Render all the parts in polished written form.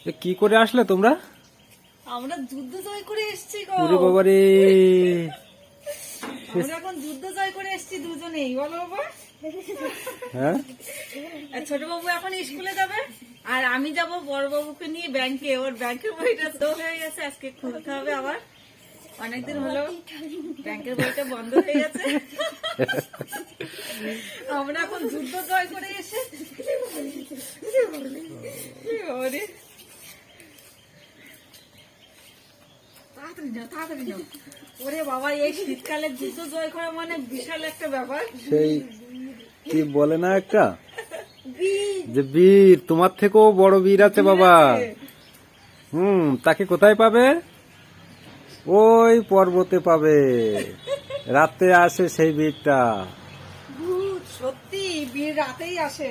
কি করে আসলে তোমরা? আমরা যুদ্ধ জয় করে এসেছি গো। ওরে বাবা রে, আমরা এখন যুদ্ধ জয় করে এসেছি দুজনেই, বলো বাবা। হ্যাঁ আর ছোট বাবু এখন স্কুলে যাবে, আর আমি যাব বড় বাবুকে নিয়ে ব্যাংকে। ওর ব্যাংকের বইটা তো হয়ে গেছে, আজকে খুলতে হবে আবার। অনেকদিন হলো ব্যাংকের বইটা বন্ধ হয়ে গেছে। আমরা এখন যুদ্ধ জয় করে এসে তাড়াতাড়ি যাও, তাড়াতাড়ি যাও। ওরে বাবা, এই শীতকালে যুদ্ধ জয় করা মানে বিশাল একটা ব্যাপার। সেই কি বলে না একটা যে বীর, তোমার থেকেও বড় বীর আছে বাবা। তাকে কোথায় পাবে? ওই পর্বতে পাবে, রাতে আসে সেই বীরটা। সত্যি বীর রাতেই আসে।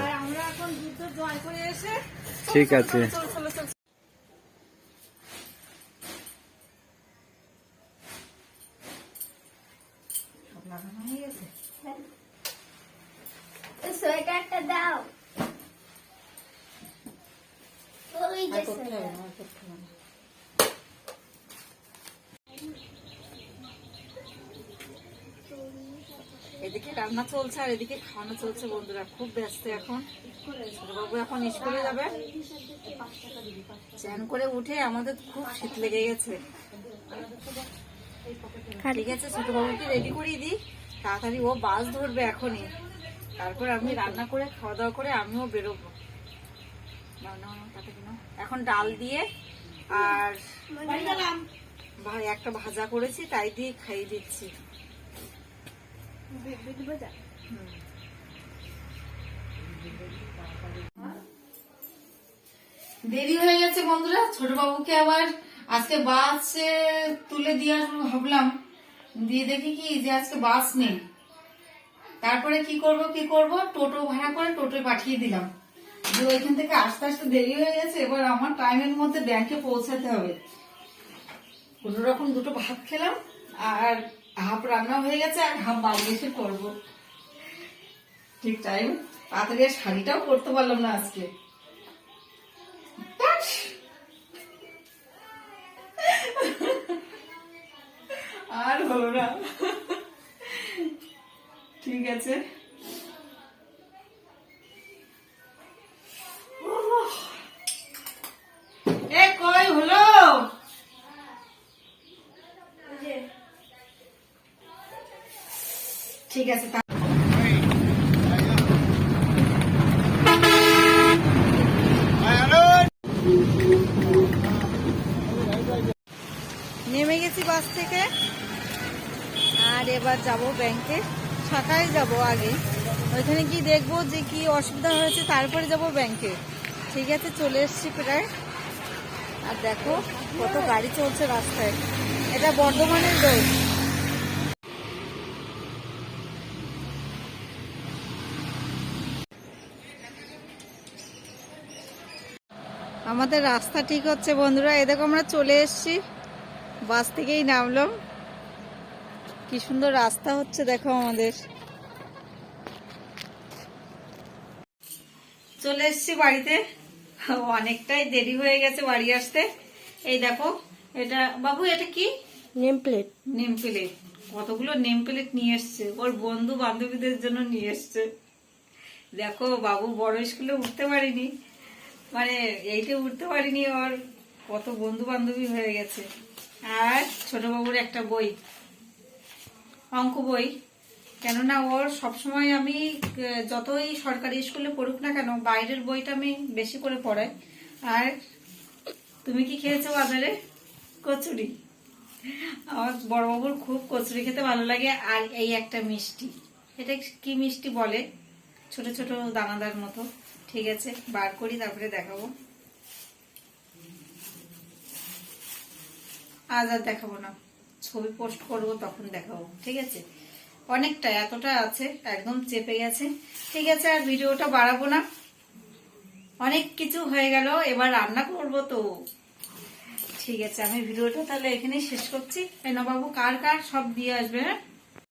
আর আমরা এখন যুদ্ধ জয় করে এসে ঠিক আছে। চল চল চল। সোয়েটারটা দাও। ওই যে সোয়েটার। এদিকে রান্না চলছে আর এদিকে খাওয়ানো চলছে বন্ধুরা, খুব ব্যস্ত এখন। ছোটবাবু এখন স্কুলে যাবে। চ্যান করে উঠে আমাদের খুব শীত লেগে গেছে। ঠিক আছে, ছোটবাবুকে রেডি করিয়ে দিই, তাড়াতাড়ি ও বাস ধরবে এখনই। তারপর আমি রান্না করে খাওয়া দাওয়া করে আমিও বেরোবো। এখন ডাল দিয়ে আর একটা ভাজা করেছি, তাই দিয়ে খাইয়ে দিচ্ছি। দেরি হয়ে গেছে বন্ধুরা, ছোট বাবুকে আবার আজকে বাস তুলে দিয়ে আসবো ভাবলাম, দিয়ে দেখি কি যে আজকে বাস নেই। তারপরে কি করব টোটো ভাড়া করে টোটোয় পাঠিয়ে দিলাম। যে ওইখান থেকে আস্তে আস্তে দেরি হয়ে গেছে, এবার আমার টাইমের মধ্যে ব্যাংকে পৌঁছাতে হবে। কোনো রকম দুটো ভাত খেলাম, আর হাফ রান্না হয়ে গেছে, আর হাফ বাড়ি এসে করবো ঠিক টাইম। তাড়াতাড়ি আর শাড়িটাও পরতে পারলাম না আজকে। আর হলো না, ঠিক আছে। এ কই হলো? ঠিক আছে। নেমে গেছি বাস থেকে, আর এবার যাব ব্যাংকে। শাখায় যাব আগে, ওইখানে কি দেখবো যে কি অসুবিধা হয়েছে, তারপরে যাব ব্যাংকে। ঠিক আছে, চলে এসছি প্রায়। আর দেখো কত গাড়ি চলছে রাস্তায়, এটা বর্ধমানের রোড। আমাদের রাস্তা ঠিক হচ্ছে বন্ধুরা, এই দেখো আমরা চলে এসছি, বাস থেকেই নামলাম। কি সুন্দর রাস্তা হচ্ছে দেখো আমাদের। চলে এসছি বাড়িতে, অনেকটাই দেরি হয়ে গেছে বাড়ি আসতে। এই দেখো, এটা বাবু, এটা কি? Name plate. Name plate. কতগুলো নেম প্লেট নিয়ে এসছে, ওর বন্ধু বান্ধবীদের জন্য নিয়ে এসছে। দেখো, বাবু বড় স্কুলে উঠতে পারিনি, মানে এইটা উঠতে পারিনি, ওর কত বন্ধু বান্ধবী হয়ে গেছে। আর ছোট বাবুর একটা বই, অঙ্ক বই। কেননা ওর সবসময় আমি যতই সরকারি স্কুলে পড়ুক না কেন, বাইরের বইটা আমি বেশি করে পড়াই। আর তুমি কি খেয়েছো বাজারে? কচুরি। আমার বড় বাবুর খুব কচুরি খেতে ভালো লাগে। আর এই একটা মিষ্টি, এটা কি মিষ্টি বলে, ছোট ছোট দানাদার মতো। ঠিক আছে, বার করি তারপরে দেখাবো। আজ আর দেখাবো না, ছবি পোস্ট করবো তখন দেখাবো। ঠিক আছে, অনেকটা এতটা আছে, একদম চেপে গেছে। ঠিক আছে, আর ভিডিওটা বাড়াবো না, অনেক কিছু হয়ে গেল, এবার রান্না করব তো। ঠিক আছে, আমি ভিডিওটা তাহলে এখানেই শেষ করছি। এই না বাবু, কার কার সব দিয়ে আসবে। হ্যাঁ।